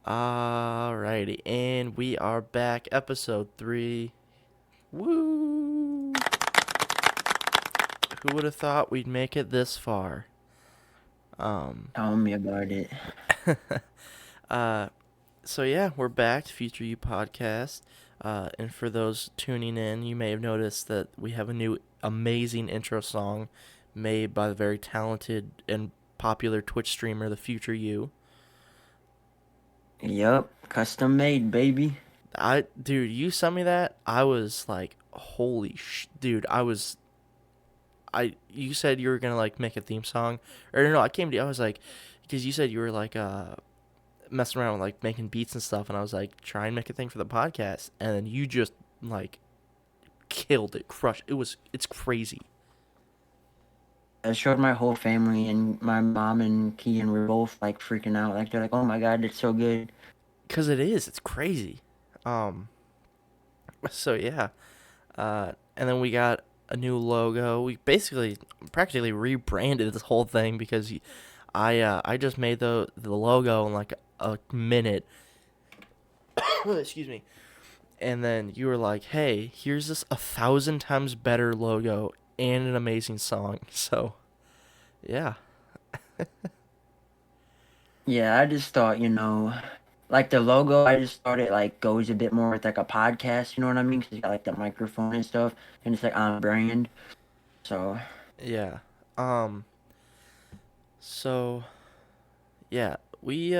Alrighty, and we are back, episode 3. Woo! Who would have thought we'd make it this far? Um, Tell me about it. uh, so yeah, we're back to Future You podcast. And for those tuning in, you may have noticed that we have a new amazing intro song made by the very talented and popular Twitch streamer, the Future You. Yup, custom made, baby. Dude, you sent me that. I was like, dude, you said you were gonna like make a theme song, or no, I came to you. I was like, because you said you were like messing around with like making beats and stuff, and I was like, try and make a thing for the podcast, and then you just like killed it, crushed. It's crazy. I showed my whole family, and my mom and Kian were both like freaking out. Like they're like, "Oh my god, it's so good." Cause it's crazy. Um, so yeah, and then we got a new logo. We basically practically rebranded this whole thing because I just made the logo in like a minute. Excuse me. And then you were like, "Hey, here's this 1,000 times better logo and an amazing song." So yeah, Yeah, I just thought, like the logo. I just thought it like goes a bit more with like a podcast. You know what I mean? Because you got like the microphone and stuff, and it's like on brand. So yeah. Um. So yeah, we.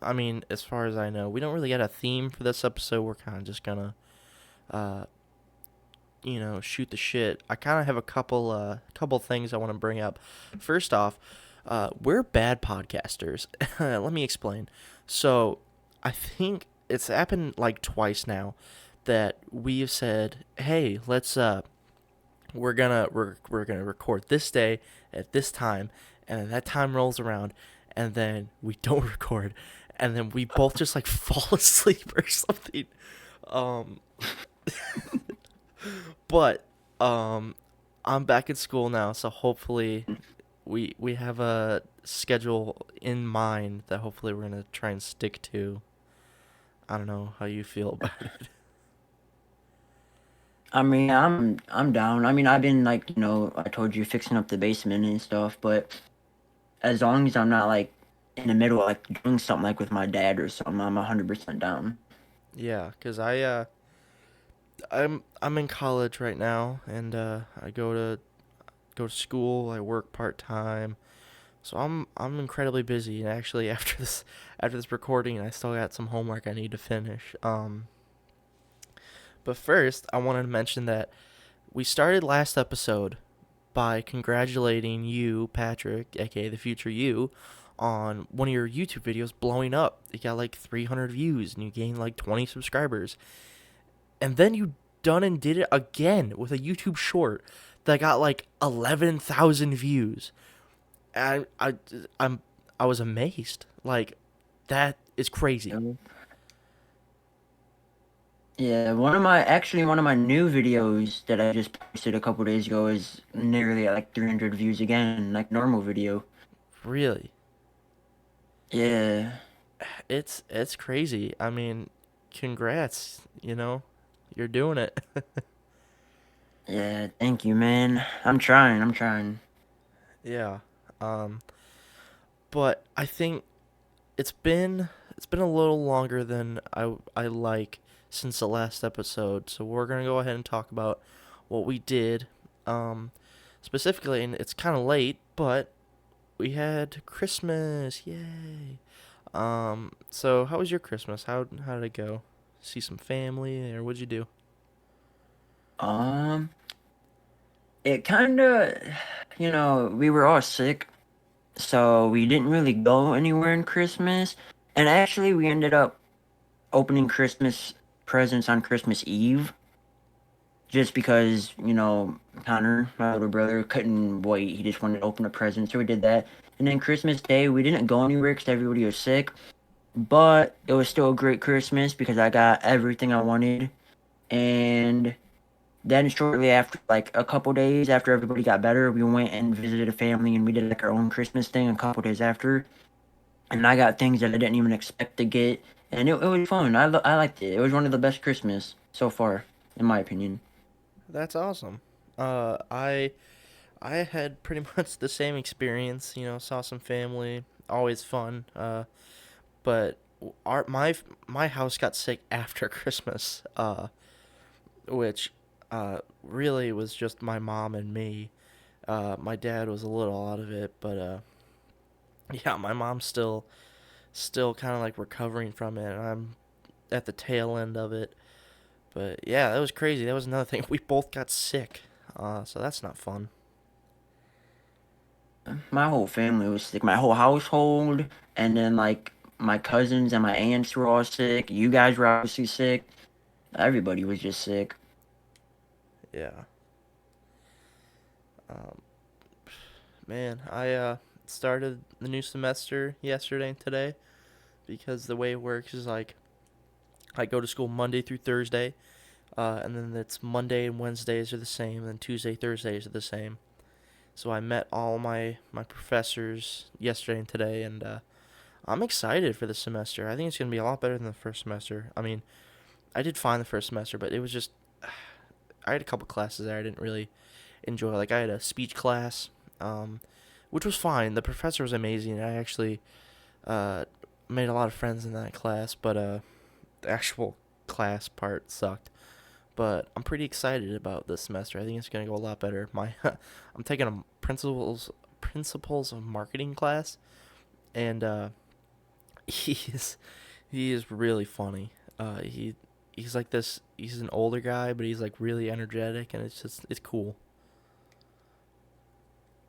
I mean, as far as I know, we don't really get a theme for this episode. We're kind of just gonna uh shoot the shit. I kind of have a couple things I want to bring up. First off, we're bad podcasters. Let me explain. So, I think it's happened like twice now that we've said, "Hey, we're gonna record this day at this time," and then that time rolls around, and then we don't record, and then we both just like fall asleep or something. Um, But I'm back at school now, so hopefully we have a schedule in mind that hopefully we're gonna try and stick to. I don't know how you feel about it. I mean, I'm down. I mean, I've been like I told you fixing up the basement and stuff, but as long as I'm not like in the middle of like doing something like with my dad or something, I'm 100% down. Yeah, cause I'm in college right now, and I go to school. I work part time, so I'm incredibly busy. And actually, after this recording, I still got some homework I need to finish. But first, I wanted to mention that we started last episode by congratulating you, Patrick, aka the future you, on one of your YouTube videos blowing up. It got like 300 views and you gained like 20 subscribers. And then you done and did it again with a YouTube short that got like 11,000 views. And I'm I was amazed. Like that is crazy. Yeah, one of my new videos that I just posted a couple days ago is nearly at like 300 views again, like normal video. Really. Yeah, It's crazy. I mean, congrats, You're doing it. yeah, thank you, man. I'm trying. Yeah. Um but I think it's been a little longer than I like since the last episode. So we're going to go ahead and talk about what we did specifically, and it's kind of late, but we had Christmas. Yay. So how was your Christmas? How did it go? See some family, or what'd you do? Um, it kind of, we were all sick, so we didn't really go anywhere in Christmas. And actually, we ended up opening Christmas presents on Christmas Eve. Just because Connor, my little brother, couldn't wait. He just wanted to open a present, so we did that. And then Christmas Day, we didn't go anywhere because everybody was sick. But it was still a great Christmas because I got everything I wanted. And then shortly after, like a couple days after everybody got better, we went and visited a family and we did like our own Christmas thing a couple days after. and I got things that I didn't even expect to get, and it was fun. I liked it. It was one of the best Christmas so far, in my opinion. That's awesome. I had pretty much the same experience. You know, saw some family, always fun. But our my house got sick after Christmas. Which really was just my mom and me. My dad was a little out of it, but yeah, my mom's still kind of like recovering from it, and I'm at the tail end of it. But yeah, that was crazy. That was another thing. We both got sick, so that's not fun. My whole family was sick. My whole household, and then like my cousins and my aunts were all sick. You guys were obviously sick. Everybody was just sick. Yeah, um, man, I started the new semester yesterday and today because the way it works is like I go to school Monday through Thursday, and then it's Monday and Wednesdays are the same, and then Tuesday Thursdays are the same. So I met all my professors yesterday and today, and I'm excited for the semester. I think it's gonna be a lot better than the first semester. I mean, I did fine the first semester, but it was just I had a couple classes that I didn't really enjoy. Like I had a speech class, um, which was fine. The professor was amazing. I actually uh, made a lot of friends in that class, but the actual class part sucked. But I'm pretty excited about this semester. I think it's gonna go a lot better. My I'm taking a principles of marketing class, and he's he is really funny. He's like this. He's an older guy, but he's like really energetic, and it's cool.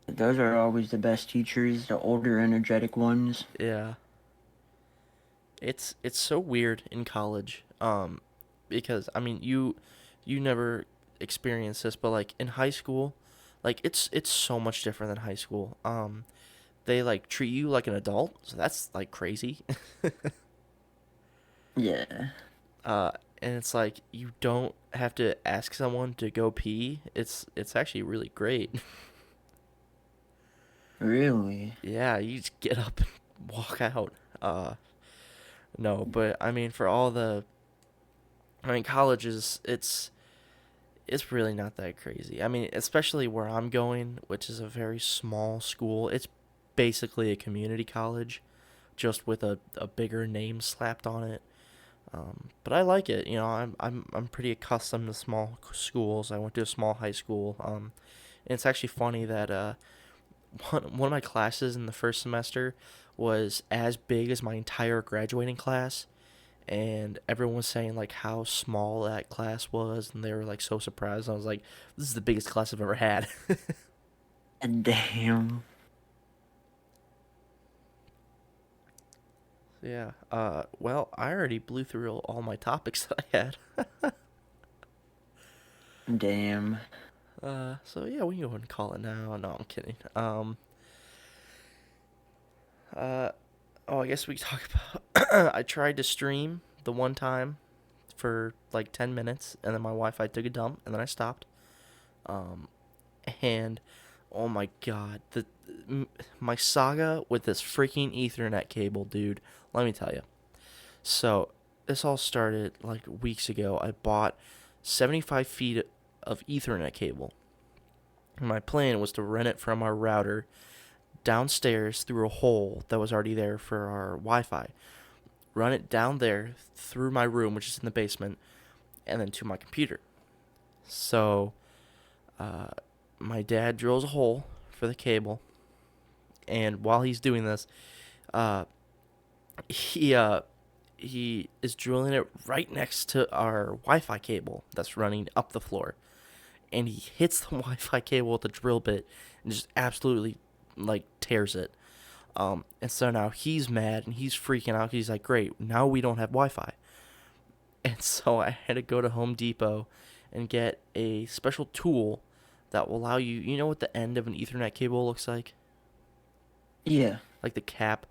Those are always the best teachers, the older, energetic ones. Yeah, it's so weird in college. Because I mean you never experienced this, but like in high school, like it's so much different than high school. They like treat you like an adult, so that's like crazy. Yeah, uh, and it's like you don't have to ask someone to go pee. It's actually really great. really. Yeah, you just get up and walk out. No, but I mean for all the I mean colleges, it's really not that crazy. I mean, especially where I'm going, which is a very small school. It's basically a community college, just with a bigger name slapped on it. But I like it. You know, I'm pretty accustomed to small schools. I went to a small high school. And it's actually funny that one of my classes in the first semester was as big as my entire graduating class, and everyone was saying like how small that class was, and they were like so surprised. I was like, this is the biggest class I've ever had. Damn. Yeah. Well, I already blew through all my topics that I had. Damn. So yeah, we can go ahead and call it now. No, I'm kidding. Uh, oh, I guess we can talk about. I tried to stream the one time for like 10 minutes, and then my Wi-Fi took a dump, and then I stopped. Um, and oh my god, my saga with this freaking Ethernet cable, dude. Let me tell you. So this all started like weeks ago. I bought 75 feet of Ethernet cable. My plan was to run it from our router downstairs through a hole that was already there for our Wi-Fi. Run it down there through my room, which is in the basement, and then to my computer. So, uh, my dad drills a hole for the cable, and while he's doing this, uh, he uh, he is drilling it right next to our Wi-Fi cable that's running up the floor, and he hits the Wi-Fi cable with the drill bit and just absolutely like tears it. And so now he's mad and he's freaking out. He's like, "Great, now we don't have Wi-Fi." And so I had to go to Home Depot and get a special tool that will allow you. You know what the end of an Ethernet cable looks like? Yeah. Like the cap.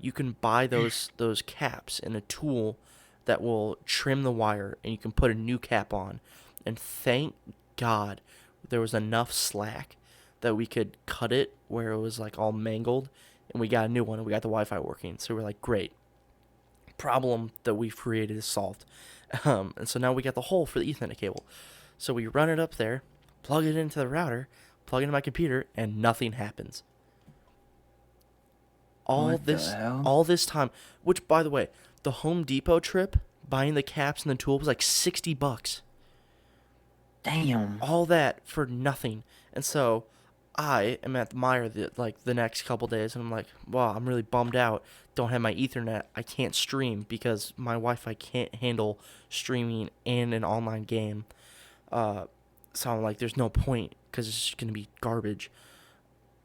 You can buy those caps in a tool that will trim the wire, and you can put a new cap on. And thank God there was enough slack that we could cut it where it was like all mangled, and we got a new one, and we got the Wi-Fi working. So we're like, great, problem that we've created is solved. And so now we got the hole for the Ethernet cable. So we run it up there, plug it into the router, plug it into my computer, and nothing happens. All What the this, hell? all this time. Which, by the way, the Home Depot trip, buying the caps and the tool was like $60. Damn. All that for nothing. And so I am at Meyer the next couple days, and I'm like, wow, I'm really bummed out. Don't have my Ethernet. I can't stream because my Wi-Fi can't handle streaming and an online game. Uh, so I'm like, there's no point because it's just gonna be garbage.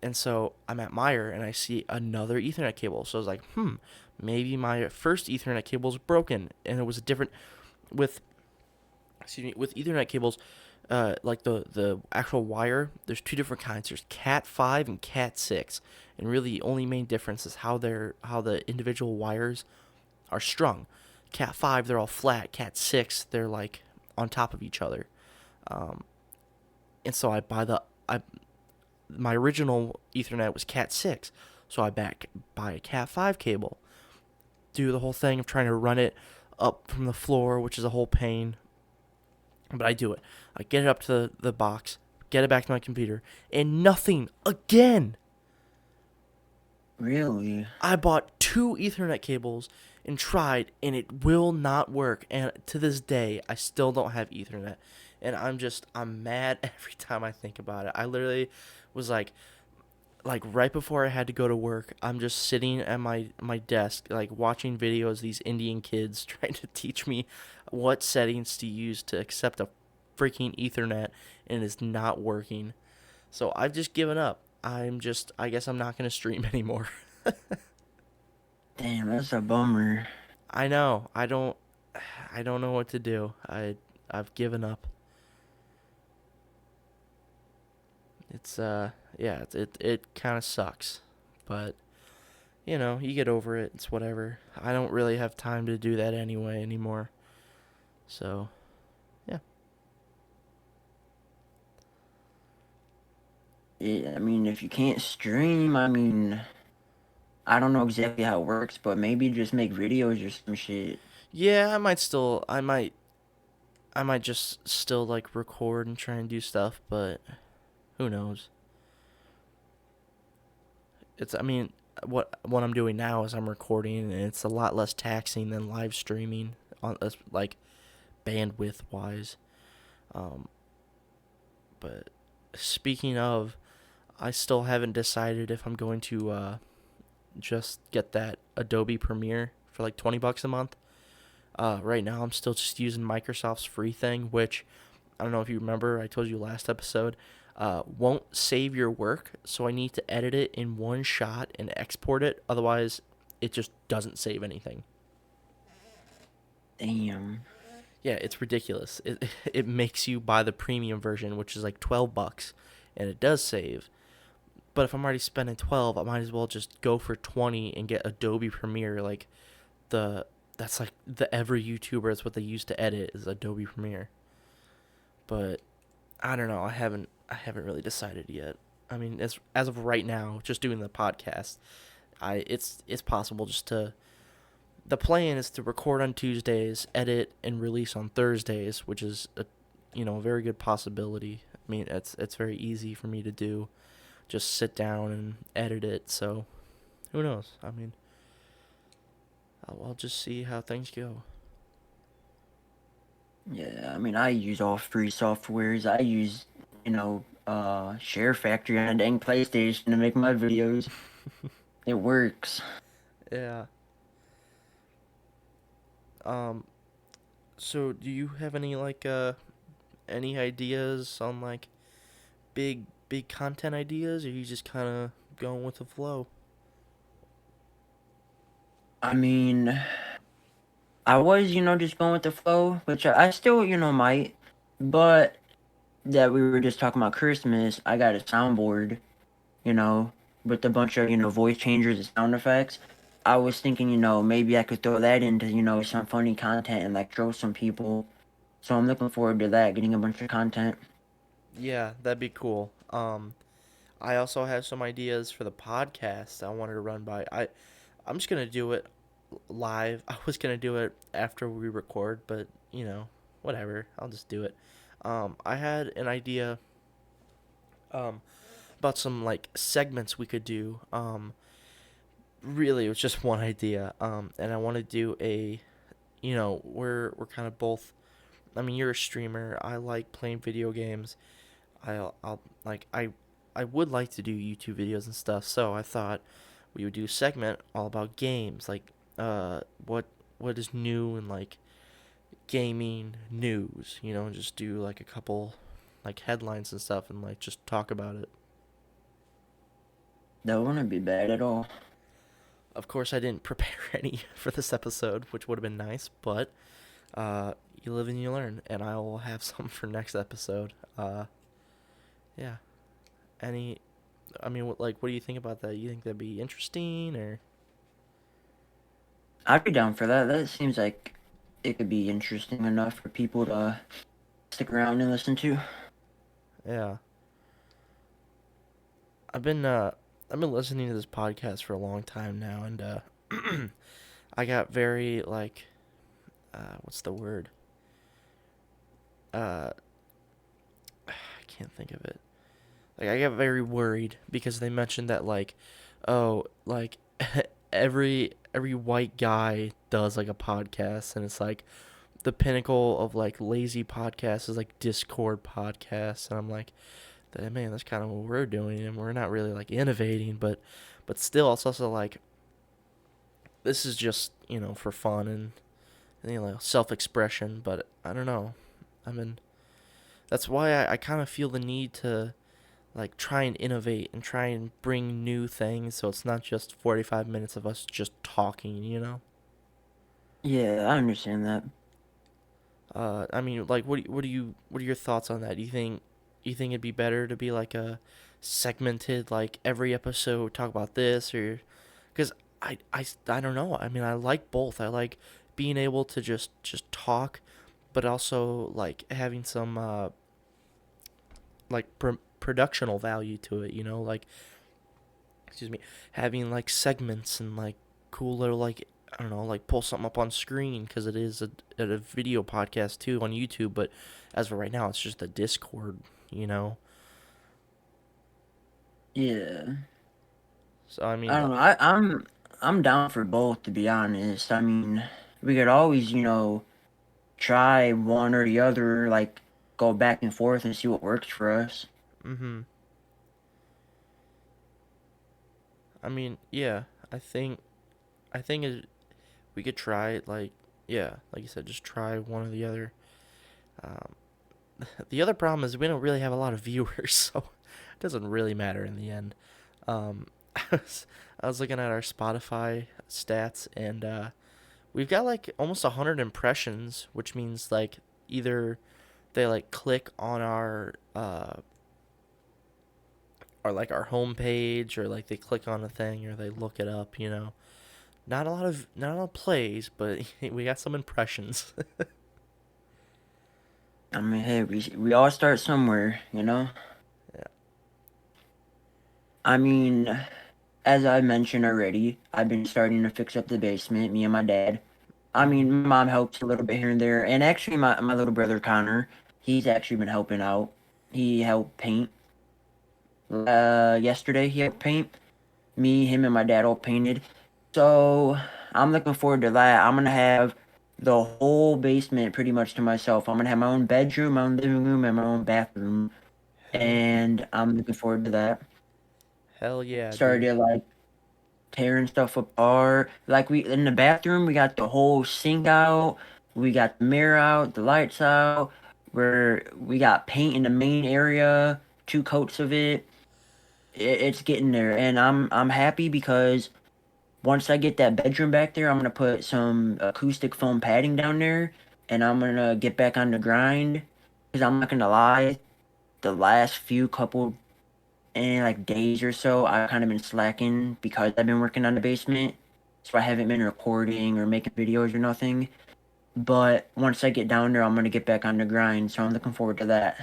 And so I'm at Meyer and I see another Ethernet cable. So I was like, maybe my first Ethernet cable is broken, and it was a different with with Ethernet cables, like the actual wire. There's two different kinds. There's Cat 5 and Cat 6, and really the only main difference is how the individual wires are strung. Cat 5 they're all flat. Cat 6 they're like on top of each other. Um, and so I buy the I my original Ethernet was Cat 6, so buy a Cat 5 cable. Do the whole thing of trying to run it up from the floor, which is a whole pain. But I do it. I get it up to the box, get it back to my computer, and nothing again. Really? I bought two Ethernet cables and tried, and it will not work. And to this day, I still don't have Ethernet. And I'm mad every time I think about it. I literally was like right before I had to go to work, I'm just sitting at my desk, like watching videos of these Indian kids trying to teach me what settings to use to accept a freaking Ethernet, and it's not working. So I've just given up. I guess I'm not gonna stream anymore. Damn, that's a bummer. I know. I don't know what to do. I've given up. It's yeah, it kind of sucks, but you know, you get over it. It's whatever. I don't really have time to do that anyway anymore. So, yeah. I mean, if you can't stream, I mean, I don't know exactly how it works, but maybe just make videos or some shit. Yeah, I might just still like record and try and do stuff, but who knows? It's I mean, what I'm doing now is I'm recording, and it's a lot less taxing than live streaming on like bandwidth wise. Um, but speaking of, I still haven't decided if I'm going to just get that Adobe Premiere for like $20 a month. Right now, I'm still just using Microsoft's free thing, which I don't know if you remember. I told you last episode. Won't save your work, so I need to edit it in one shot and export it. Otherwise, it just doesn't save anything. Damn. Yeah, it's ridiculous. It makes you buy the premium version, which is like $12, and it does save. But if I'm already spending 12, I might as well just go for 20 and get Adobe Premiere. Like the that's like the every YouTuber. That's what they use to edit is Adobe Premiere. But I don't know. I haven't really decided yet. I mean, as of right now, just doing the podcast, it's possible just to the plan is to record on Tuesdays, edit and release on Thursdays, which is a very good possibility. I mean, it's very easy for me to do. Just sit down and edit it. So who knows? I mean, I'll just see how things go. Yeah, I mean, I use all free softwares. I use, Share Factory on a dang PlayStation to make my videos. It works. Yeah. Um. So do you have any ideas on like big content ideas, or are you just kind of going with the flow? I mean, I was, just going with the flow, which I still, might. But that we were just talking about Christmas, I got a soundboard, you know, with a bunch of, voice changers and sound effects. I was thinking, maybe I could throw that into, some funny content and like troll some people. So I'm looking forward to that, getting a bunch of content. Yeah, that'd be cool. I also have some ideas for the podcast I wanted to run by. I'm just gonna do it live. I was gonna do it after we record, but whatever. I'll just do it. I had an idea um, about some like segments we could do. Really, it was just one idea. And I want to do a, we're kind of both. I mean, you're a streamer. I like playing video games. I'll like I would like to do YouTube videos and stuff. So I thought we would do a segment all about games, like what is new and like gaming news. Just do like a couple like headlines and stuff, and like just talk about it. That wouldn't be bad at all. Of course, I didn't prepare any for this episode, which would have been nice, but you live and you learn, and I will have some for next episode. Yeah. Any I mean, what do you think about that? You think that'd be interesting, or? I'd be down for that. That seems like it could be interesting enough for people to stick around and listen to. Yeah, I've been listening to this podcast for a long time now, and I got very like what's the word? Uh, I can't think of it. Like I got very worried because they mentioned that like, oh, like every white guy does like a podcast, and it's like the pinnacle of like lazy podcasts is like Discord podcasts, and I'm like, man, that's kind of what we're doing, and we're not really like innovating, but still, it's also like this is just for fun and self expression. But I don't know. I mean, that's why I kind of feel the need to like try and innovate and try and bring new things, so it's not just 45 minutes of us just talking. Yeah, I understand that. I mean, like, what are your thoughts on that? Do you think it'd be better to be like a segmented, like every episode talk about this, or because I don't know. I mean, I like both. I like being able to just talk, but also like having some like productional value to it. Like, excuse me, having like segments and like cool little like I don't know, like pull something up on screen because it is a video podcast too on YouTube. But as of right now, it's just a Discord. You know, Yeah. so I I mean, don't know. I'm down for both, to be honest. I mean, we could always, try one or the other, like go back and forth and see what works for us. mm-hmm. I mean, yeah, I think we could try it. Like, yeah, like you said, just try one or the other. Um, the other problem is we don't really have a lot of viewers, so it doesn't really matter in the end. Um, I was looking at our Spotify stats, and we've got like almost 100 impressions, which means like either they like click on our like our homepage, or like they click on a thing, or they look it up. Not a lot of plays, but we got some impressions. I mean, hey, we all start somewhere, you know? Yeah. I mean, as I mentioned already, I've been starting to fix up the basement, me and my dad. I Mhm. mean, my mom helps a little bit here and there, and actually, my little brother Connor, he's actually been helping out. He helped paint. Yesterday he helped paint. Me, him, and my dad all painted. So I'm looking forward to that. I'm gonna have the whole basement pretty much to myself. I'm gonna have my own bedroom, my own living room, and my own bathroom, Hell yeah. and I'm looking forward to that. Hell yeah, dude. Started like tearing stuff apart. Like we in the bathroom, we got the whole sink out, we got the mirror out, the lights out. Where we got paint in the main area, two coats of it. It's getting there, and I'm happy because once I get that bedroom back there, I'm gonna put some acoustic foam padding down there, and I'm gonna get back on the grind. Cause I'm not gonna lie, the last few couple like days or so, I've kind of been slacking because I've been working on the basement, so I haven't been recording or making videos or nothing. But once I get down there, I'm gonna get back on the grind, so I'm looking forward to that.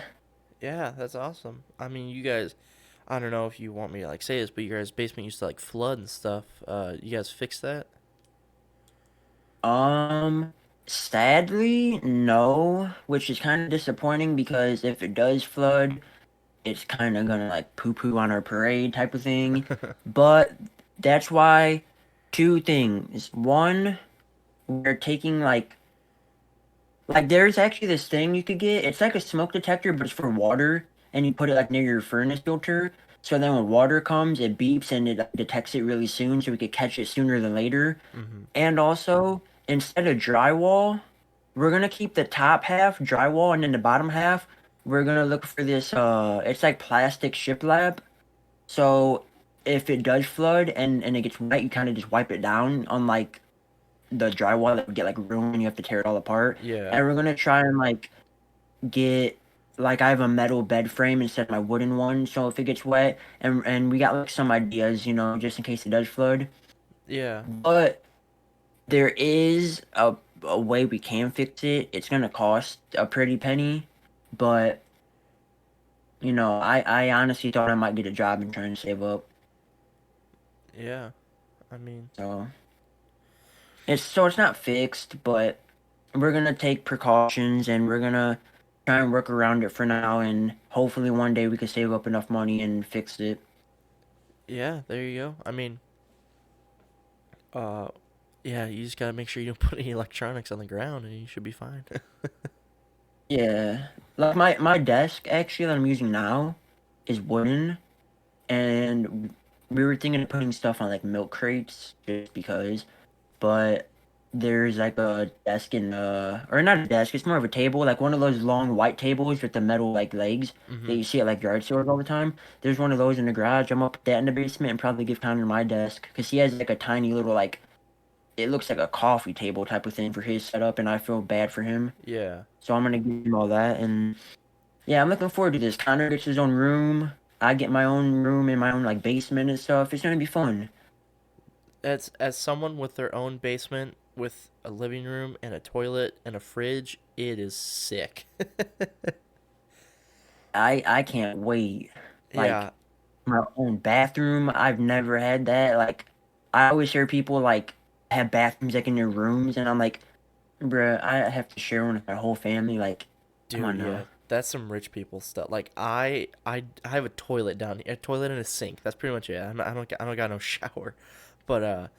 Yeah, that's awesome. I mean, you guys, I don't know if you want me to like say this, but your guys' basement used to like flood and stuff. You guys fixed that? Um, Sadly, no, which is kind of disappointing because if it does flood, it's kind of gonna like poo poo on our parade type of thing. But that's why two things. One, we're taking like there's actually this thing you could get. It's like a smoke detector, but it's for water, and you put it like near your furnace filter. So then when water comes, it beeps and it detects it really soon, so we could catch it sooner than later. Mm-hmm. And also, instead of drywall, we're gonna keep the top half drywall, and then the bottom half, we're gonna look for this. It's like plastic shiplap. So if it does flood and it gets wet, you kind of just wipe it down. Unlike the drywall that would get like ruined and you have to tear it all apart. Yeah. And we're gonna try and like get like I have a metal bed frame instead of my wooden one, so if it gets wet, and we got like some ideas, just in case it does flood. Yeah. But there is a way we can fix it. It's gonna cost a pretty penny, but I honestly thought I might get a job and trying to save up. Yeah. I mean, So it's not fixed, but we're gonna take precautions and we're gonna try and work around it for now, and hopefully one day we can save up enough money and fix it. yeah, there you go. I mean, uh, yeah, you just gotta make sure you don't put any electronics on the ground and you should be fine. Yeah, like my desk actually that I'm using now is wooden, and we were thinking of putting stuff on like milk crates just because, but there's like a desk in or not a desk, it's more of a table, like one of those long white tables with the metal like legs that Mm-hmm. you see at like yard sales all the time. There's one of those in the garage. I'm gonna put that in the basement and probably give Connor my desk because he has like a tiny little like it looks like a coffee table type of thing for his setup, and I feel bad for him. Yeah. So I'm gonna give him all that, and yeah, I'm looking forward to this. Connor gets his own room. I get my own room in my own like basement and stuff. It's gonna be fun. As someone with their own basement with a living room and a toilet and a fridge, it is sick. I can't wait. Yeah. Like my own bathroom. I've never had that. Like I always hear people like have bathrooms like in their rooms, and I'm like, bruh, I have to share one with my whole family. Like, come Dude, on yeah, now. that's some rich people stuff. Like I have a toilet down here, a toilet and a sink. That's pretty much it. I don't got no shower, but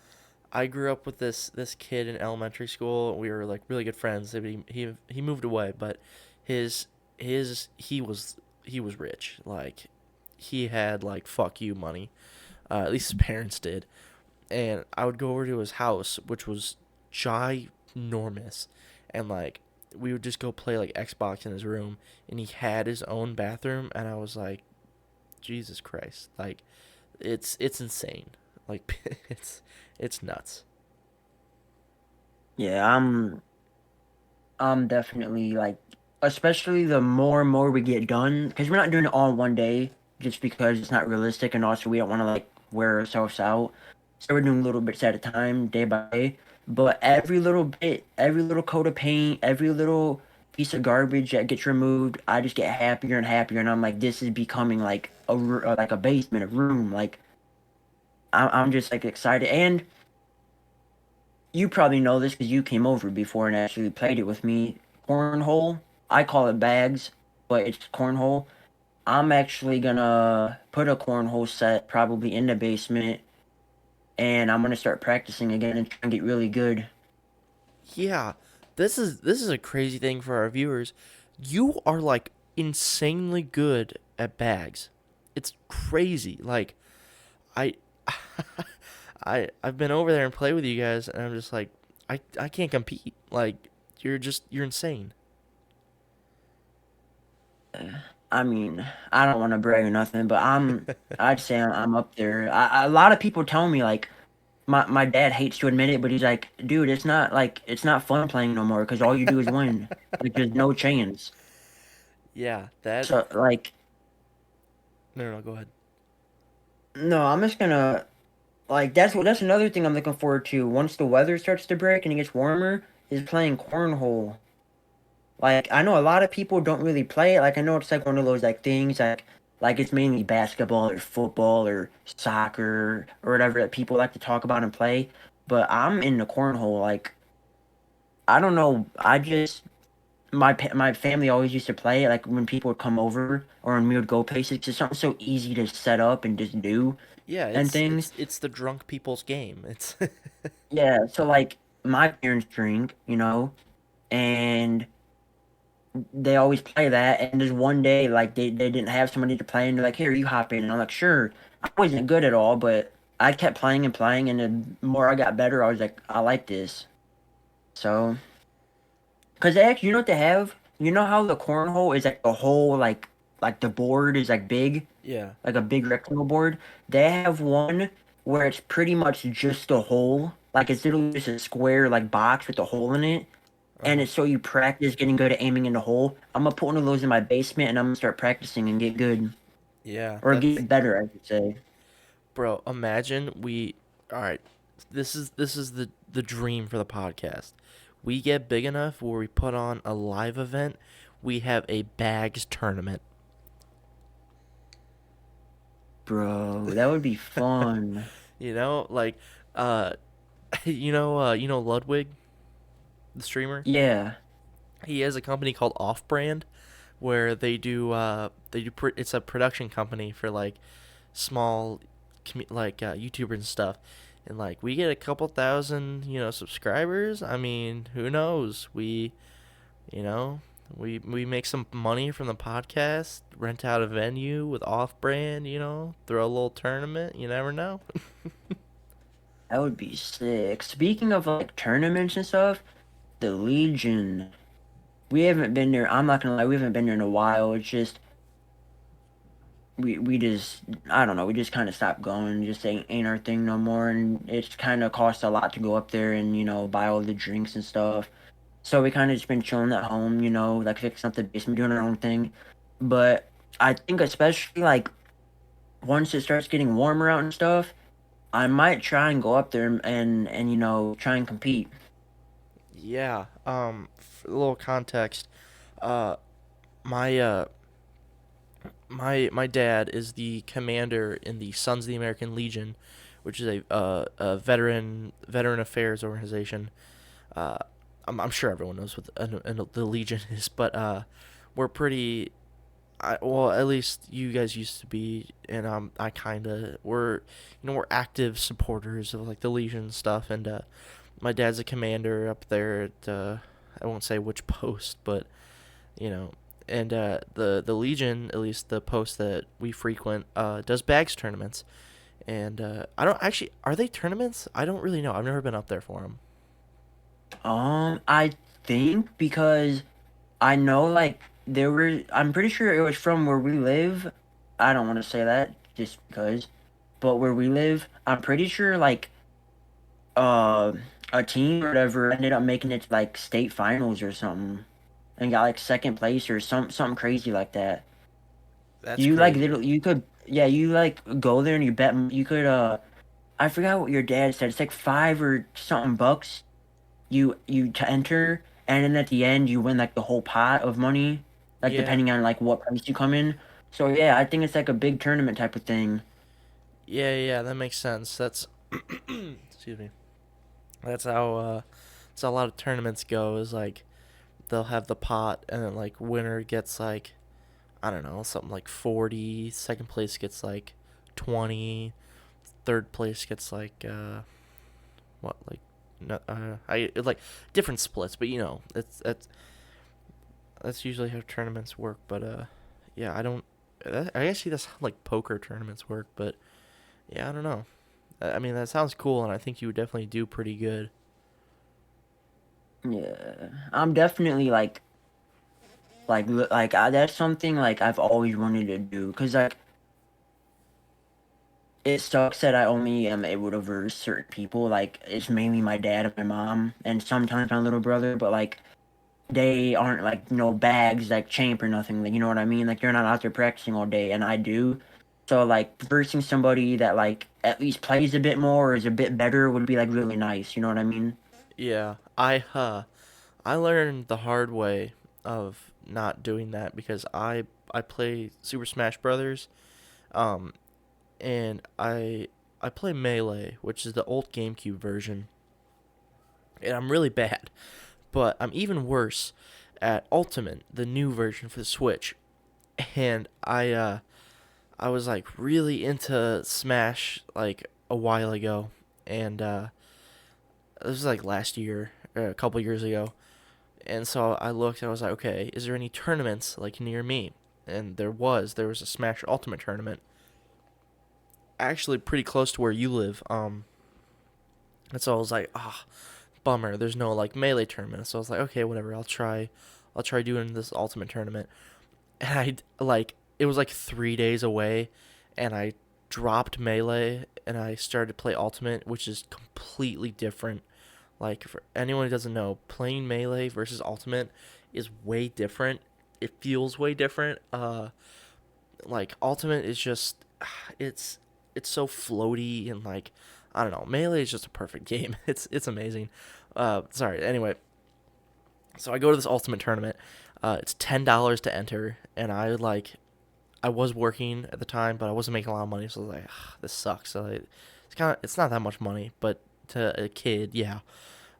I grew up with this kid in elementary school. We were like really good friends. He moved away, but his he was rich. Like he had like fuck you money. At least his parents did. And I would go over to his house, which was ginormous, and like we would just go play like Xbox in his room, and he had his own bathroom, and I was like, Jesus Christ, like it's insane, like it's nuts. Yeah, I'm definitely like, especially the more and more we get done, because we're not doing it all in one day, just because it's not realistic, and also we don't want to like wear ourselves out. So we're doing little bits at a time, day by day. But every little bit, every little coat of paint, every little piece of garbage that gets removed, I just get happier and happier, and I'm like, this is becoming like like a basement, a room. Like I'm just like excited, and you probably know this because you came over before and actually played it with me. Cornhole. I call it bags, but it's cornhole. I'm actually gonna put a cornhole set probably in the basement, and I'm gonna start practicing again and try and get really good. Yeah, this is a crazy thing for our viewers. You are like insanely good at bags. It's crazy. Like I I've been over there and play with you guys, and I'm just like, I can't compete. Like you're insane. I mean, I don't want to brag or nothing, but I'd say I'm up there. A lot of people tell me like my dad hates to admit it, but he's like, dude, it's not fun playing no more because all you do is win. Like there's no chance. Yeah, that. So like, No, no, go ahead. no, I'm just gonna like that's another thing I'm looking forward to. Once the weather starts to break and it gets warmer, is playing cornhole. Like I know a lot of people don't really play it. Like I know it's like one of those like things like Like it's mainly basketball or football or soccer or whatever that people like to talk about and play. But I'm in the cornhole. Like I don't know. I just my family always used to play it. Like when people would come over or when we would go places. It's something so easy to set up and just do Yeah, and it's things. it's it's the drunk people's game. It's Yeah. So like my parents drink, and they always play that. And there's one day like they didn't have somebody to play, and they're like, "Here, you hop in." And I'm like, "Sure." I wasn't good at all, but I kept playing and playing, and the more I got better, I was like, "I like this." So, cause they actually, you know what they have? You know how the cornhole is like the whole like the board is like big, yeah. like a big rectangle board. They have one where it's pretty much just a hole, like it's literally just a square like box with a hole in it, and Uh-huh. it's so you practice getting good at aiming in the hole. I'm gonna put one of those in my basement, and I'm gonna start practicing and get good Yeah, or that's get better, I should say. bro, imagine we all right. This is the dream for the podcast. We get big enough where we put on a live event. We have a bags tournament. Bro, that would be fun. Like uh you know Ludwig, the streamer? Yeah. He has a company called Off Brand where it's a production company for like small YouTubers and stuff. And like we get a couple thousand, subscribers. I mean, who knows? You know, we make some money from the podcast, rent out a venue with off-brand, throw a little tournament, you never know. That would be sick. Speaking of like tournaments and stuff, the Legion. We haven't been there. I'm not gonna lie, we haven't been there in a while. It's just we just I don't know. We just kind of stopped going. Just ain't our thing no more, and it's kind of cost a lot to go up there and buy all the drinks and stuff. So we kind of just been chilling at home, like fixing up the basement, doing our own thing. But I think especially like once it starts getting warmer out and stuff, I might try and go up there and try and compete. Yeah. For a little context, uh, my uh, my dad is the commander in the Sons of the American Legion, which is a veteran affairs organization. Uh, I'm sure everyone knows what the Legion is, but we're pretty. Well, at least you guys used to be, and I kind of we're active supporters of like the Legion stuff, and my dad's a commander up there at I won't say which post, but you know, and the Legion, at least the post that we frequent, does bags tournaments, and I don't actually are they tournaments? I don't really know. I've never been up there for them. I think because I know like there were. I'm pretty sure it was from where we live. I don't want to say that just because, but where we live, I'm pretty sure like uh a team or whatever ended up making it to like state finals or something and got like second place or something crazy like that. That's You like crazy. literally you could yeah you like go there and you bet you could I forgot what your dad said. It's like 5 or something bucks you to enter, and then at the end you win like the whole pot of money, like Yeah, depending on like what price you come in. So yeah, I think it's like a big tournament type of thing. yeah, that makes sense. That's excuse me. That's how a lot of tournaments go. Is like they'll have the pot, and then like winner gets like I don't know something like 40. Second place gets like 20. Third place gets like what like no I like different splits, but that's usually how tournaments work. But yeah, I don't. I guess that's how like poker tournaments work, but yeah, I don't know. I mean, that sounds cool, and I think you would definitely do pretty good. Yeah, I'm definitely that's something like I've always wanted to do because like it sucks that I only am able to verse certain people. Like it's mainly my dad and my mom, and sometimes my little brother. But like they aren't like no bags like champ or nothing. Like you know what I mean? Like they're not out there practicing all day, and I do. So like versing somebody that like at least plays a bit more or is a bit better would be like really nice. You know what I mean? Yeah, I learned the hard way of not doing that because I I play Super Smash Brothers. Um, and I play Melee, which is the old GameCube version, and I'm really bad. But I'm even worse at Ultimate, the new version for the Switch. And I was like really into Smash like a while ago, and this was like last year, or a couple years ago. And so I looked and I was like, okay, is there any tournaments like near me? And there was a Smash Ultimate tournament, actually pretty close to where you live. And so I was like, ah, oh, bummer. There's no like Melee tournament. So I was like, okay, whatever. I'll try doing this Ultimate tournament. And I like it was like 3 days away, and I dropped Melee and I started to play Ultimate, which is completely different. Like for anyone who doesn't know, playing Melee versus Ultimate is way different. It feels way different. Like Ultimate is just it's it's so floaty and like I don't know. Melee is just a perfect game. It's amazing. Sorry. Anyway, so I go to this Ultimate tournament. It's $10 to enter, and I was working at the time, but I wasn't making a lot of money, so I was like, this sucks. So it's not that much money, but to a kid, yeah.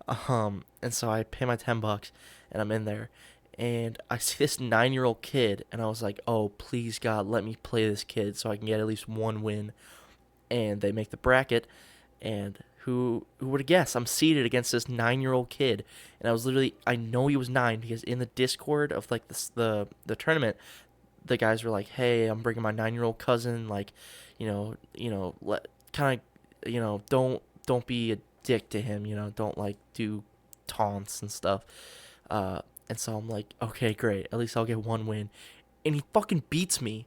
And so I pay my $10, and I'm in there, and I see this 9-year-old kid, and I was like, oh please God, let me play this kid so I can get at least one win. And they make the bracket, and who would have guessed I'm seated against this 9-year-old kid, and I know he was 9 because in the Discord of like the tournament, the guys were like, hey, I'm bringing my 9-year-old cousin, like, let kind of, don't be a dick to him, don't like do taunts and stuff. And so I'm like, okay, great, at least I'll get one win, and he fucking beats me.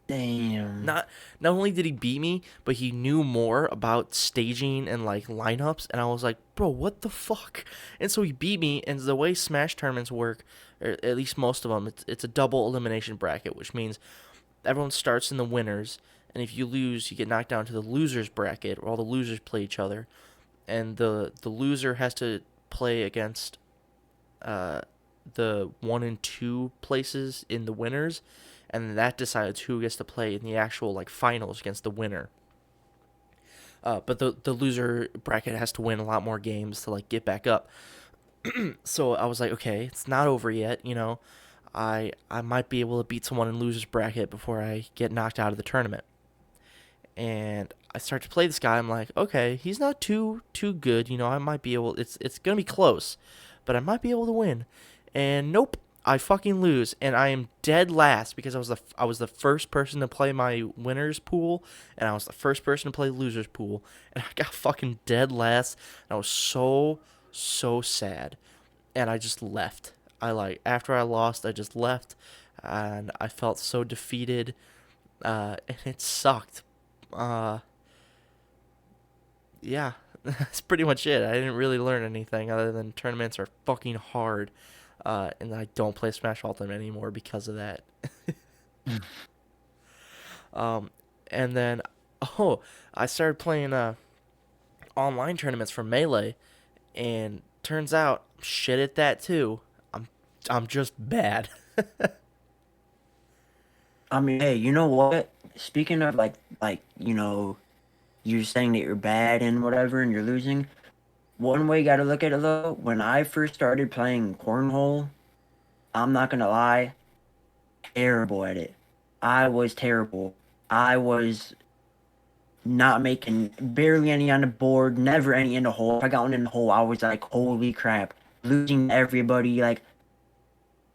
Damn. Not only did he beat me, but he knew more about staging and like lineups, and I was like, bro, what the fuck? And so he beat me, and the way Smash tournaments work, or at least most of them, it's a double elimination bracket, which means everyone starts in the winners, and if you lose, you get knocked down to the losers bracket, where all the losers play each other, and the loser has to play against uh, the 1 and 2 places in the winners, and that decides who gets to play in the actual like finals against the winner. But the loser bracket has to win a lot more games to like get back up. So I was like, okay, it's not over yet. I might be able to beat someone in losers bracket before I get knocked out of the tournament. And I start to play this guy. I'm like, okay, he's not too good. I might be able. It's gonna be close, but I might be able to win. And nope, I fucking lose, and I am dead last because I was the first person to play my winners pool, and I was the first person to play losers pool, and I got fucking dead last. And I was so sad, and I just left. I like after I lost, I just left, and I felt so defeated, and it sucked. Uh, yeah, that's pretty much it. I didn't really learn anything other than tournaments are fucking hard, and I don't play Smash Ultimate anymore because of that. Um, and then, oh, I started playing online tournaments for Melee, and turns out I'm shit at that too. I'm I'm just bad. I mean, hey, you know what? Speaking of you're saying that you're bad and whatever, and you're losing. One way you got to look at it though, when I first started playing cornhole, I'm not gonna lie, terrible at it. I was terrible. I was not making barely any on the board, never any in the hole. If I got one in the hole, I was like, holy crap, losing to everybody. Like,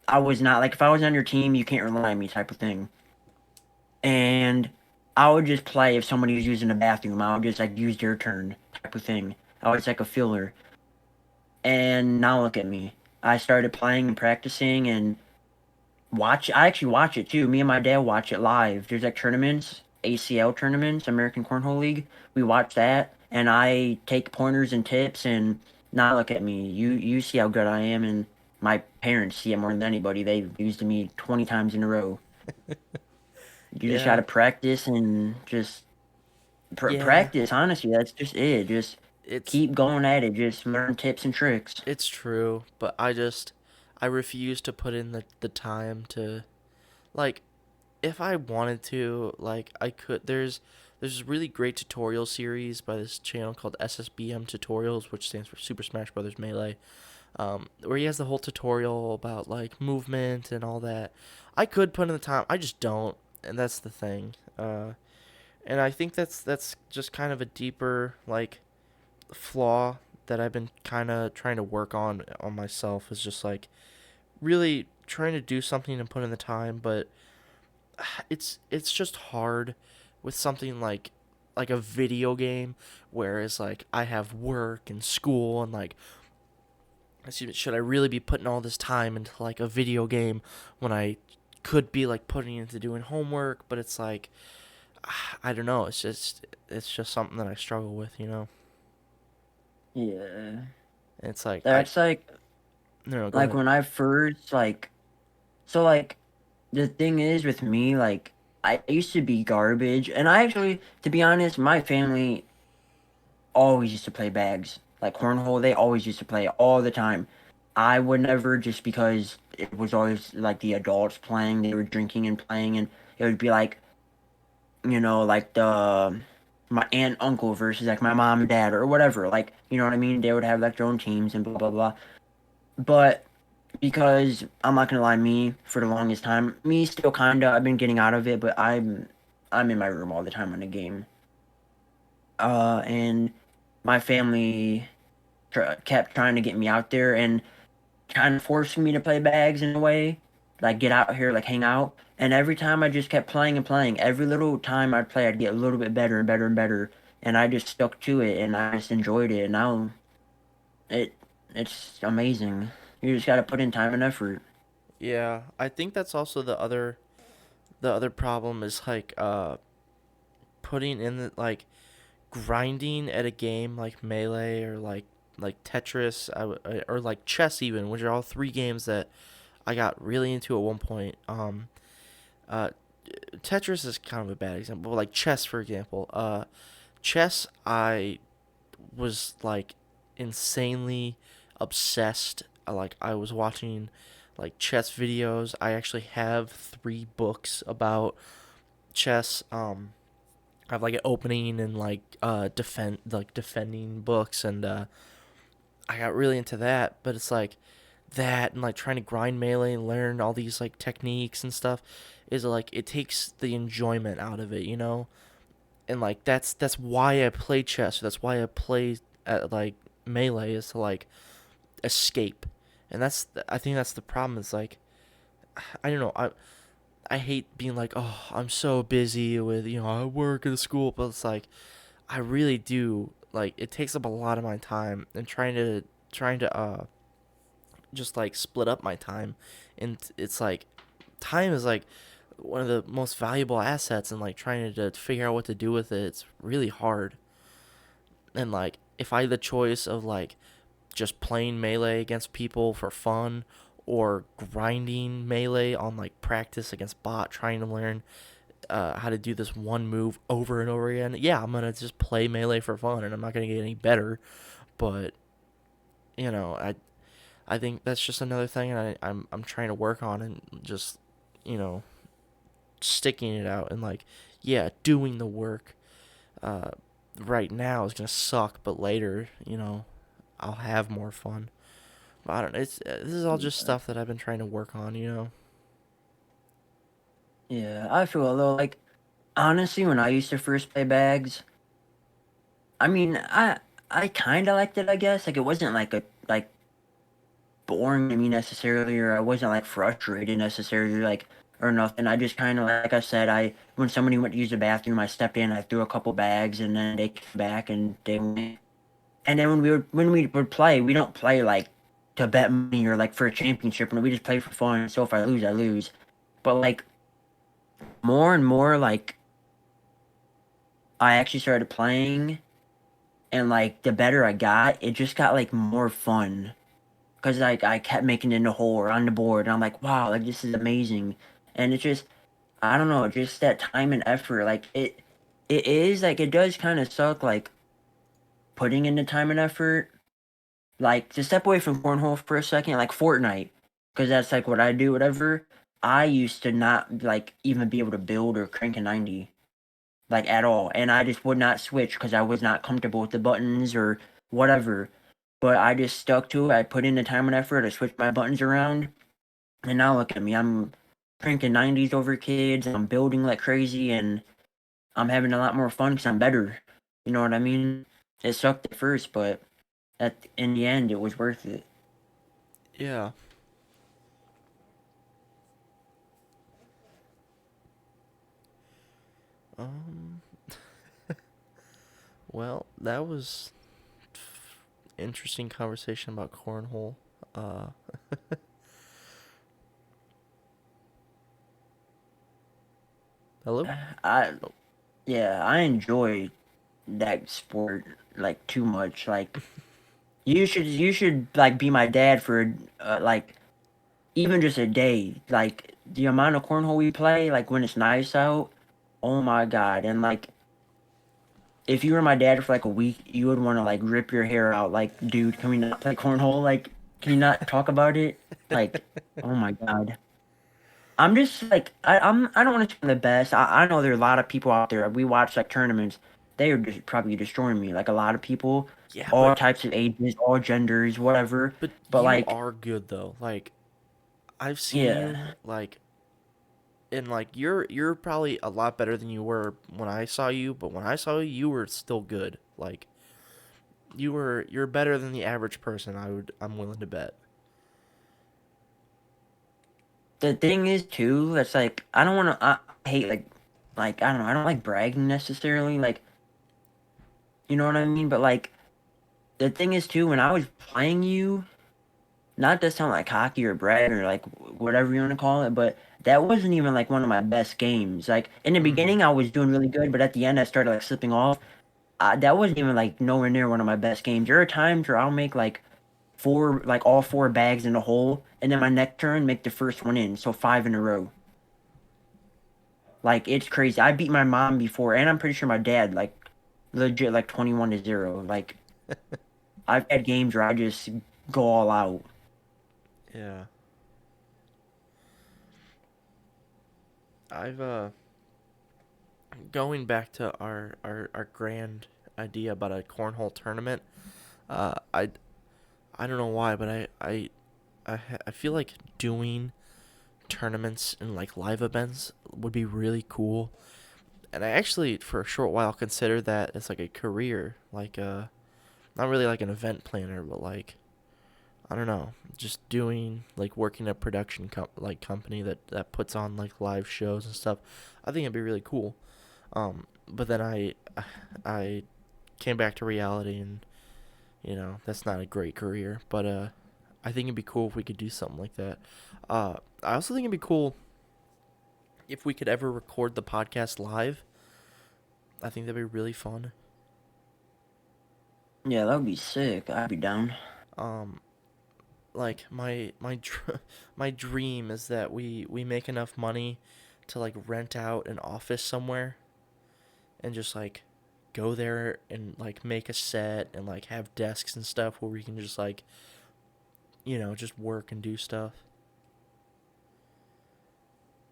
I was not like, if I was on your team, you can't rely on me type of thing. And I would just play if somebody was using the bathroom. I would just like use their turn type of thing. I was like a filler. And now look at me. I started playing and practicing and watch. I actually watch it too. Me and my dad watch it live. There's like tournaments, ACL tournaments, American Cornhole League. We watch that, and I take pointers and tips. And now look at me. You see how good I am, and my parents see it more than anybody. They've used me 20 times in a row. You just Yeah, gotta practice and just yeah. practice. Honestly, that's just it. Just It's keep going at it. Just learn tips and tricks. it's true, but I refuse to put in the time to, like, if I wanted to, like, I could. There's this really great tutorial series by this channel called SSBM Tutorials, which stands for Super Smash Brothers Melee, where he has the whole tutorial about like movement and all that. I could put in the time, I just don't, and that's the thing. And I think that's just kind of a deeper like flaw that I've been kind of trying to work on myself, is just like really trying to do something and put in the time, but it's just hard with something like a video game, whereas like I have work and school and like, excuse me, should I really be putting all this time into like a video game when I could be like putting into doing homework? But it's like, I don't know. It's just something that I struggle with, you know. Yeah. And it's like I That's like no, no, go like ahead. when I first like so like the thing is with me, like I used to be garbage, and I actually, to be honest, my family always used to play bags. Like cornhole, they always used to play all the time. I would never, just because it was always like the adults playing, they were drinking and playing, and it would be like, like the my aunt uncle versus like my mom and dad or whatever. Like, you know what I mean? They would have like their own teams and blah blah blah. But because I'm not gonna lie, me for the longest time, me still kinda, I've been getting out of it, but I'm in my room all the time on the game. And my family kept trying to get me out there and kind of forcing me to play bags in a way, like get out here, like hang out. And every time I just kept playing and playing. Every little time I'd play, I'd get a little bit better and better and better. And I just stuck to it, and I just enjoyed it. And now it it's amazing. You just gotta put in time and effort. Yeah, I think that's also the other problem is like putting in the like grinding at a game like Melee or like Tetris, or like chess even, which are all three games that I got really into at one point. Uh, Tetris is kind of a bad example, but like chess, for example. Chess, I was like insanely obsessed. Like I was watching like chess videos. I actually have 3 books about chess. I have like an opening and like defending books, and I got really into that. But it's like that and like trying to grind Melee and learn all these like techniques and stuff is like it takes the enjoyment out of it, you know. And like that's why I play chess. That's why I play at like Melee, is to like escape. And I think that's the problem. Is like, I don't know. I hate being like, oh, I'm so busy with, I work at the school, but it's like I really do, like, it takes up a lot of my time, and trying to just like split up my time, and it's like time is like one of the most valuable assets, and like trying to figure out what to do with it, it's really hard. And like if I had the choice of like just playing Melee against people for fun, or grinding Melee on like practice against bot, trying to learn how to do this one move over and over again, yeah, I'm gonna just play Melee for fun, and I'm not gonna get any better. But I think that's just another thing, and I'm trying to work on, and just you know sticking it out, and like, yeah, doing the work. Uh, right now is gonna suck, but later, I'll have more fun. But I don't know. This is all just stuff that I've been trying to work on, you know. Yeah, I feel a little like, honestly, when I used to first play bags, I mean, I kind of liked it, I guess. Like it wasn't like a like boring to me necessarily, or I wasn't like frustrated necessarily, like, or nothing. I just kind of, like I said, I when somebody went to use the bathroom, I stepped in, I threw a couple bags, and then they came back and they went. And then when we would play, we don't play like to bet money or like for a championship, and we just play for fun. So if I lose, I lose. But like more and more, like I actually started playing, and like the better I got, it just got like more fun. Cause like I kept making it in the hole or on the board, and I'm like, wow, like this is amazing. And it's just, I don't know, just that time and effort. Like it is like, it does kind of suck, like putting in the time and effort. Like to step away from cornhole for a second, like Fortnite. because that's like what I do, whatever. I used to not like even be able to build or crank a 90 like at all, and I just would not switch because I was not comfortable with the buttons or whatever. But I just stuck to it. I put in the time and effort. I switched my buttons around, and now look at me. I'm cranking 90s over kids. I'm building like crazy, and I'm having a lot more fun because I'm better. You know what I mean? It sucked at first, but in the end, it was worth it. Yeah. Um. Well, that was interesting conversation about cornhole. Uh. Hello. I Oh. Yeah, I enjoy that sport like too much. Like you should like be my dad for like even just a day. Like the amount of cornhole we play, like when it's nice out. Oh my god! And like if you were my dad for like a week, you would want to like rip your hair out. Like, dude, can we not play cornhole? Like, can you not talk about it? Like, oh my god. I'm just like I don't want to say the best. I know there are a lot of people out there. We watch like tournaments. They are just probably destroying me. Like a lot of people, Yeah, all types of ages, all genders, whatever. but But you like, are good though. Like I've seen you yeah, like and like you're probably a lot better than you were when I saw you, but when I saw you, you were still good. Like you're better than the average person. I'm willing to bet. the thing is too. That's like I don't want to. I hate like I don't know. I don't like bragging necessarily. Like you know what I mean. But like the thing is too. When I was playing you, not to sound like cocky or brag or like whatever you want to call it, but that wasn't even like one of my best games. Like in the Mhm. beginning, I was doing really good, but at the end, I started like slipping off. That wasn't even like nowhere near one of my best games. There are times where I'll make like four, like all four bags in a hole, and then my next turn make the first one in, so five in a row. Like it's crazy. I beat my mom before, and I'm pretty sure my dad, like legit, like 21-0. Like I've had games where I just go all out. Yeah. I've going back to our grand idea about a cornhole tournament. Uh I I don't know why, but I feel like doing tournaments and like live events would be really cool. And I actually for a short while considered that as like a career, like not really like an event planner, but like I don't know, just doing like working a production like company that puts on like live shows and stuff. I think it'd be really cool. But then I came back to reality, and that's not a great career. But I think it'd be cool if we could do something like that. I also think it'd be cool if we could ever record the podcast live. I think that'd be really fun. Yeah, that would be sick. I'd be down. Um, like my dream is that we make enough money to like rent out an office somewhere and just like go there and like make a set and like have desks and stuff where we can just like just work and do stuff.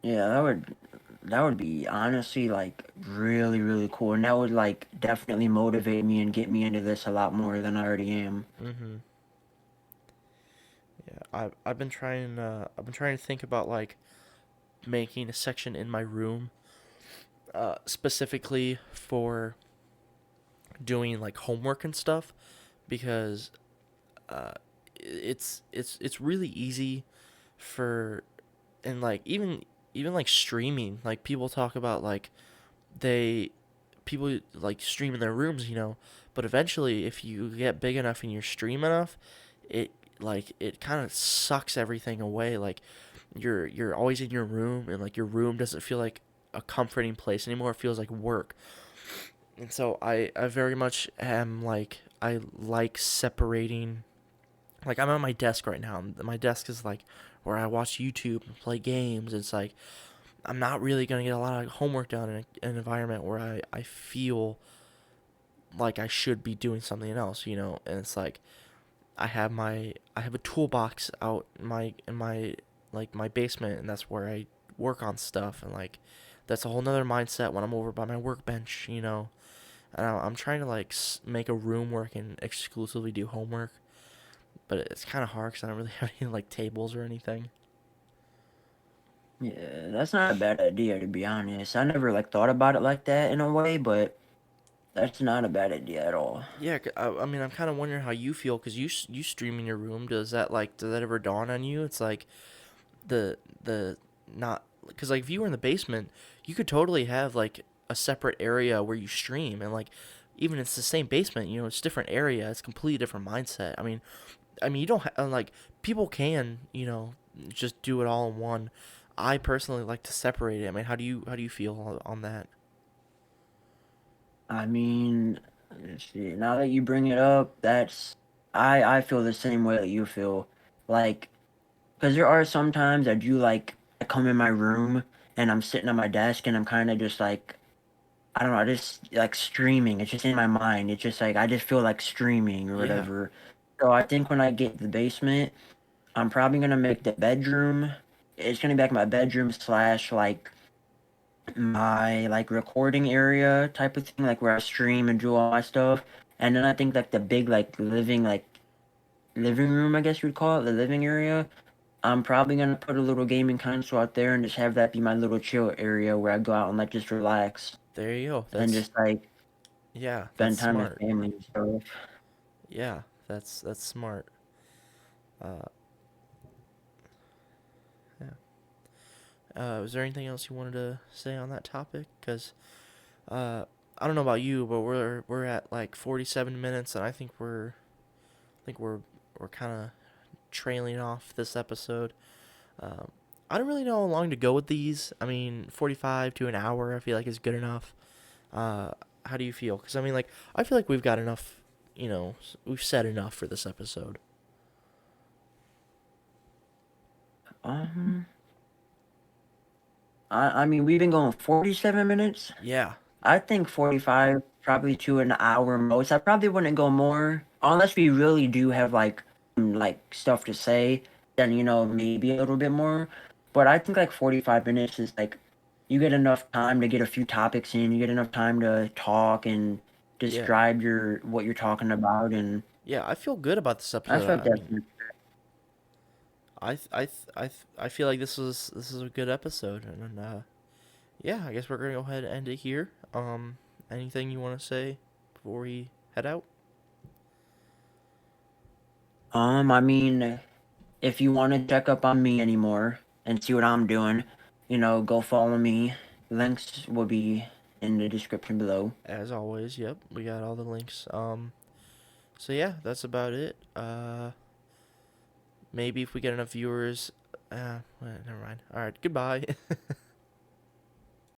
Yeah, that would be honestly like really really cool, and that would like definitely motivate me and get me into this a lot more than I already am. Mhm. Yeah, I've been trying to think about like making a section in my room specifically for doing like homework and stuff because uh it's really easy for and like even like streaming, like people talk about like they people like stream in their rooms, but eventually if you get big enough and you're stream enough, it it kind of sucks everything away. Like you're always in your room, and like your room doesn't feel like a comforting place anymore. It feels like work. And so I very much am like I like separating. Like I'm at my desk right now. My desk is like where I watch YouTube and play games. It's like I'm not really gonna get a lot of homework done in an environment where I feel like I should be doing something else. And it's like I have a toolbox out in my like my basement, and that's where I work on stuff, and like that's a whole nother mindset when I'm over by my workbench, you know. And I'm trying to like make a room where I can exclusively do homework, but it's kind of hard because I don't really have any like tables or anything. Yeah, that's not a bad idea to be honest. I never like thought about it like that in a way, but that's not a bad idea at all. Yeah, I mean, I'm kind of wondering how you feel because you stream in your room. Does that ever dawn on you? It's like the not because like if you were in the basement, you could totally have like a separate area where you stream, and like even it's the same basement, you know, it's different area, it's completely different mindset. I mean, you don't like people can, you know, just do it all in one. I personally like to separate it. I mean, how do you feel on that? I mean, shit, now that you bring it up, I feel the same way that you feel. Like, because there are some times I do like I come in my room and I'm sitting at my desk and I'm kind of just like I don't know, I just like streaming. It's just in my mind. It's just like I just feel like streaming or Yeah, whatever. So I think when I get to the basement, I'm probably gonna make the bedroom. It's gonna be like my bedroom slash like my like recording area type of thing, like where I stream and do all my stuff. And then I think like the big like living room, I guess you'd call it, the living area. I'm probably gonna put a little gaming console out there and just have that be my little chill area where I go out and like just relax there you go. and just like That's spend time with smart. family and stuff. Yeah, that's smart. Uh, yeah. Was there anything else you wanted to say on that topic? Because I don't know about you, but we're at like 47 minutes, and I think we're kind of trailing off this episode. Um, I don't really know how long to go with these. I mean, 45 to an hour, I feel like is good enough. Uh, how do you feel? Because I mean, like, I feel like we've got enough. You know, we've said enough for this episode. Um, I mean we've been going 47 minutes. Yeah, I think 45, probably to an hour most. I probably wouldn't go more unless we really do have like stuff to say. Then maybe a little bit more. But I think like 45 minutes is like you get enough time to get a few topics in. You get enough time to talk and yeah, describe your what you're talking about, and yeah. I feel good about this I episode. feel like I that's mean, I feel like this is a good episode, and yeah, I guess we're gonna go ahead and end it here. Anything you want to say before we head out? I mean, if you want to check up on me anymore and see what I'm doing, go follow me. Links will be in the description below. As always, yep, we got all the links. So yeah, that's about it. Maybe if we get enough viewers, well, never mind. All right, goodbye.